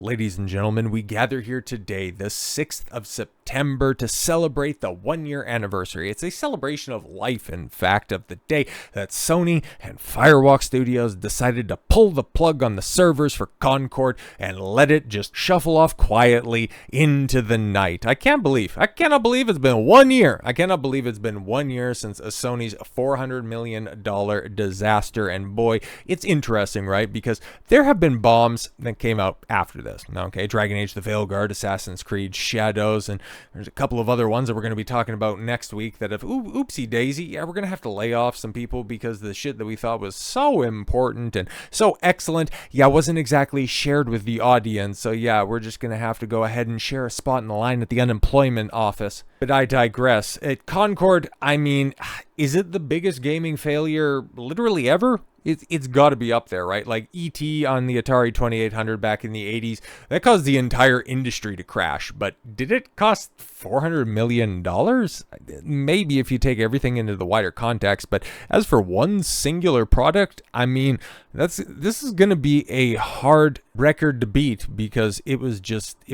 Ladies and gentlemen, we gather here today, the 6th of September, to celebrate the one-year anniversary. It's a celebration of life, in fact, of the day that Sony and Firewalk Studios decided to pull the plug on the servers for Concord and let it just shuffle off quietly into the night. I cannot believe it's been 1 year. I cannot believe it's been 1 year since Sony's $400 million disaster. And boy, it's interesting, right? Because there have been bombs that came out after this. Okay, Dragon Age the Veilguard, Assassin's Creed Shadows, and there's a couple of other ones that we're going to be talking about next week that have, oopsie daisy, yeah, we're going to have to lay off some people because the shit that we thought was so important and so excellent, yeah, wasn't exactly shared with the audience. So yeah, we're just going to have to go ahead and share a spot in the line at the unemployment office. But I digress. At Concord, I mean, is it the biggest gaming failure literally ever? It's got to be up there, right? Like E.T. on the Atari 2800 back in the 80s, that caused the entire industry to crash. But did it cost $400 million? Maybe if you take everything into the wider context. But as for one singular product, I mean, this is going to be a hard record to beat because it was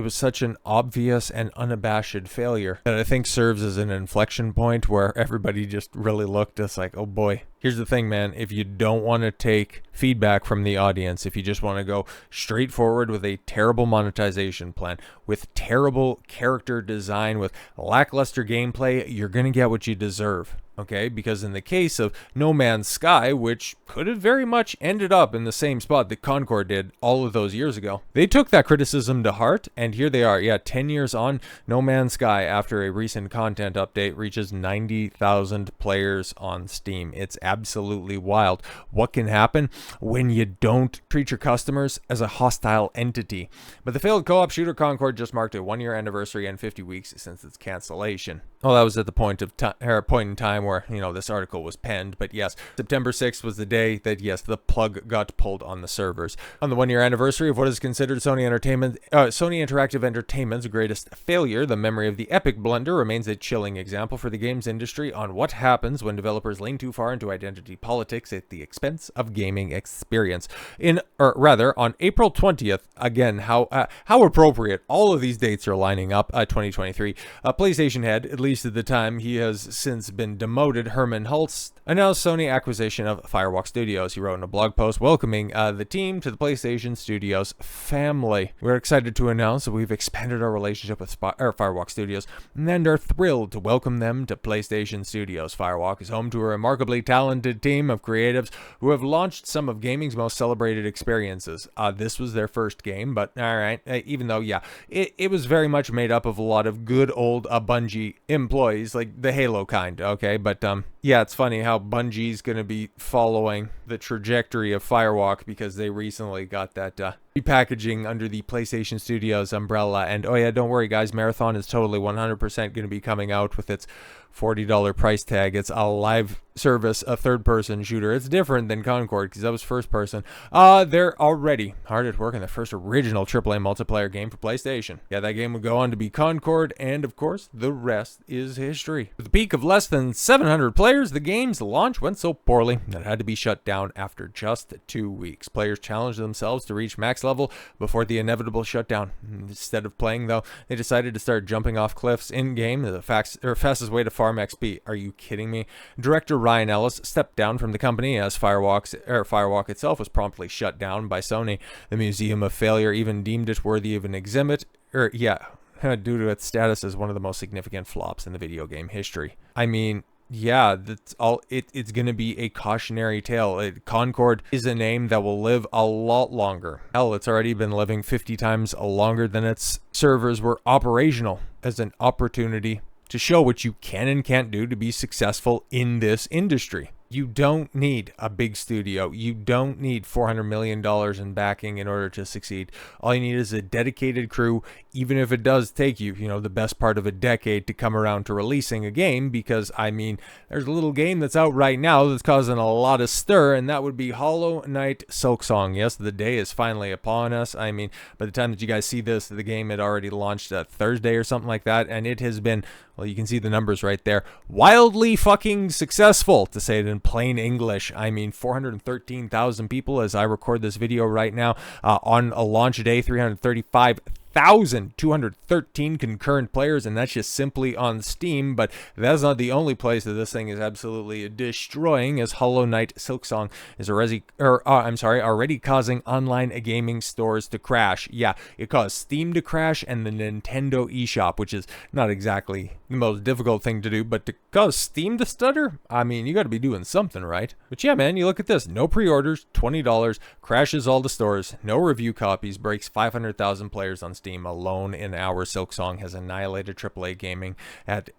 such an obvious and unabashed failure that I think serves as an inflection point where everybody just really looked. It's like, oh boy. Here's the thing, man. If you don't want to take feedback from the audience, if you just want to go straight forward with a terrible monetization plan, with terrible character design, with lackluster gameplay, you're going to get what you deserve. Okay, because in the case of No Man's Sky, which could have very much ended up in the same spot that Concord did all of those years ago, they took that criticism to heart, and here they are. Yeah, 10 years on, No Man's Sky, after a recent content update, reaches 90,000 players on Steam. It's absolutely wild. What can happen when you don't treat your customers as a hostile entity? But the failed co-op shooter Concord just marked a 1-year anniversary and 50 weeks since its cancellation. Well, that was at the point in time where, this article was penned. But yes, September 6th was the day that, yes, the plug got pulled on the servers. On the 1-year anniversary of what is considered Sony Interactive Entertainment's greatest failure, the memory of the epic blunder remains a chilling example for the games industry on what happens when developers lean too far into identity politics at the expense of gaming experience. On April 20th, again, how appropriate all of these dates are lining up, 2023, PlayStation head, at least at the time he has since been demoted, Herman Hulst, announced Sony acquisition of Firewalk Studios. He wrote in a blog post welcoming the team to the PlayStation Studios family. We're excited to announce that we've expanded our relationship with Firewalk Studios and are thrilled to welcome them to PlayStation Studios. Firewalk is home to a remarkably talented team of creatives who have launched some of gaming's most celebrated experiences. This was their first game, but all right, even though, yeah, it was very much made up of a lot of good old Bungie employees, like the Halo kind, okay? But yeah, it's funny how Bungie's going to be following the trajectory of Firewalk because they recently got that repackaging under the PlayStation Studios umbrella. And oh yeah, don't worry guys, Marathon is totally 100% going to be coming out with its $40 price tag. It's a live service, a third-person shooter. It's different than Concord because that was first-person. They're already hard at work on the first original AAA multiplayer game for PlayStation. Yeah, that game would go on to be Concord, and of course, the rest is history. With a peak of less than 700 players, the game's launch went so poorly that it had to be shut down after just 2 weeks. Players challenged themselves to reach max level before the inevitable shutdown. Instead of playing, though, they decided to start jumping off cliffs in-game, the fastest way to farm XP. Are you kidding me? Director Ryan Ellis stepped down from the company as Firewalk itself was promptly shut down by Sony. The Museum of Failure even deemed it worthy of an exhibit, due to its status as one of the most significant flops in the video game history. I mean, yeah, that's all. It's going to be a cautionary tale. Concord is a name that will live a lot longer. Hell, it's already been living 50 times longer than its servers were operational, as an opportunity to show what you can and can't do to be successful in this industry. You don't need a big studio. You don't need $400 million in backing in order to succeed. All you need is a dedicated crew, even if it does take you, the best part of a decade to come around to releasing a game, because, I mean, there's a little game that's out right now that's causing a lot of stir, and that would be Hollow Knight Silksong. Yes, the day is finally upon us. I mean, by the time that you guys see this, the game had already launched Thursday or something like that, and it has been, well, you can see the numbers right there, wildly fucking successful, to say it in in plain English. I mean, 413,000 people as I record this video right now. On a launch day, 335,213 concurrent players, and that's just simply on Steam. But that's not the only place that this thing is absolutely destroying, as Hollow Knight Silksong is already causing online gaming stores to crash. Yeah, it caused Steam to crash and the Nintendo eShop, which is not exactly the most difficult thing to do, but to cause Steam to stutter, I mean, you got to be doing something right. But yeah, man, you look at this: no pre-orders, $20, crashes all the stores, no review copies, breaks 500,000 players on Steam alone in hours. Silksong has annihilated AAA Gaming and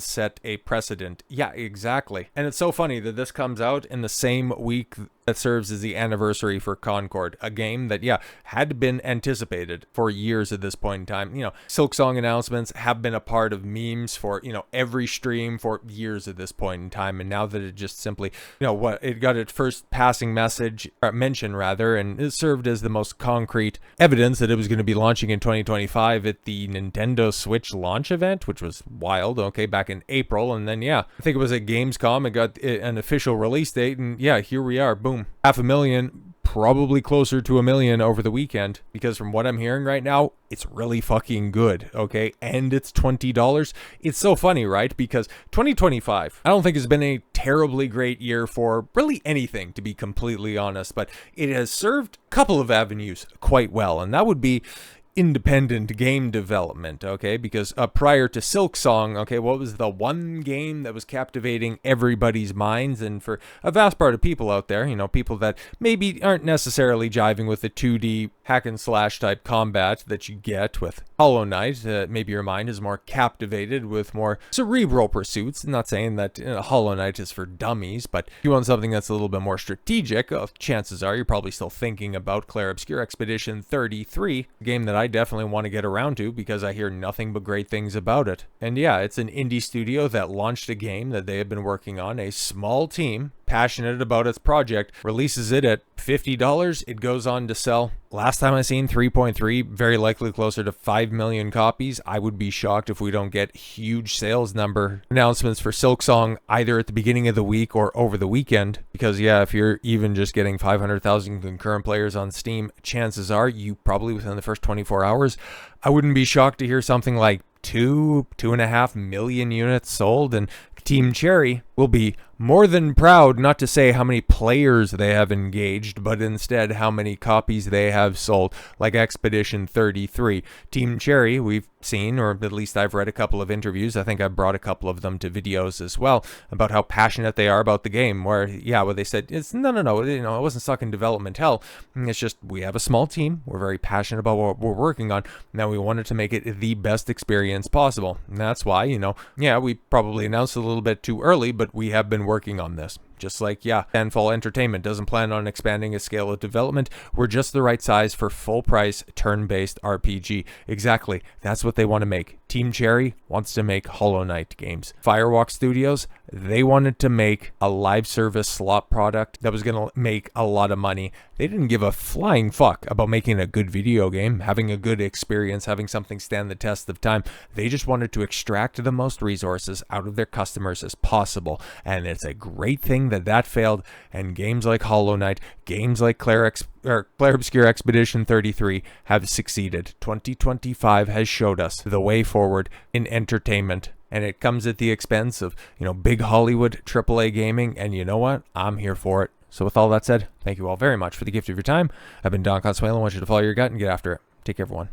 set a precedent. Yeah, exactly. And it's so funny that this comes out in the same week that serves as the anniversary for Concord, a game that, yeah, had been anticipated for years at this point in time. You know, Silksong announcements have been a part of memes for, you know, every stream for years at this point in time. And now that it just simply, it got its first passing mention, and it served as the most concrete evidence that it was going to be launching in 2025 at the Nintendo Switch launch event, which was wild, okay, back in April. And then, yeah, I think it was at Gamescom, it got an official release date, and yeah, here we are, boom. 500,000, probably closer to 1 million over the weekend, because from what I'm hearing right now, it's really fucking good, okay? And it's $20. It's so funny, right? Because 2025, I don't think has been a terribly great year for really anything, to be completely honest, but it has served a couple of avenues quite well, and that would be independent game development, okay? Because prior to Silksong, okay, what was the one game that was captivating everybody's minds? And for a vast part of people out there, people that maybe aren't necessarily jiving with the 2D hack and slash type combat that you get with Hollow Knight, maybe your mind is more captivated with more cerebral pursuits. I'm not saying that Hollow Knight is for dummies, but if you want something that's a little bit more strategic, chances are you're probably still thinking about Clair Obscur Expedition 33, a game that I definitely want to get around to because I hear nothing but great things about it. And yeah, it's an indie studio that launched a game that they have been working on. A small team, passionate about its project, releases it at $50. It goes on to sell, last time I seen, 3.3, very likely closer to 5 million copies. I would be shocked if we don't get huge sales number announcements for Silksong either at the beginning of the week or over the weekend. Because yeah, if you're even just getting 500,000 concurrent players on Steam, chances are you probably within the first 24 hours, I wouldn't be shocked to hear something like 2.5 million units sold. And Team Cherry will be more than proud not to say how many players they have engaged, but instead how many copies they have sold, like Expedition 33. Team Cherry, we've seen, or at least I've read a couple of interviews, I think I brought a couple of them to videos as well, about how passionate they are about the game, where they said, it's no, it wasn't stuck in development hell. It's just, we have a small team, we're very passionate about what we're working on, now we wanted to make it the best experience possible. And that's why, we probably announced a little bit too early, but we have been working on this. Just like, Fanfall Entertainment doesn't plan on expanding its scale of development. We're just the right size for full-price, turn-based RPG. Exactly. That's what they want to make. Team Cherry wants to make Hollow Knight games. Firewalk Studios, they wanted to make a live service slot product that was going to make a lot of money. They didn't give a flying fuck about making a good video game, having a good experience, having something stand the test of time. They just wanted to extract the most resources out of their customers as possible. And it's a great thing that failed, and games like Hollow Knight, games like Clair Obscur Expedition 33 have succeeded. 2025 has showed us the way forward in entertainment, and it comes at the expense of, big Hollywood AAA gaming, and you know what? I'm here for it. So with all that said, thank you all very much for the gift of your time. I've been Don Consuelo. I want you to follow your gut and get after it. Take care, everyone.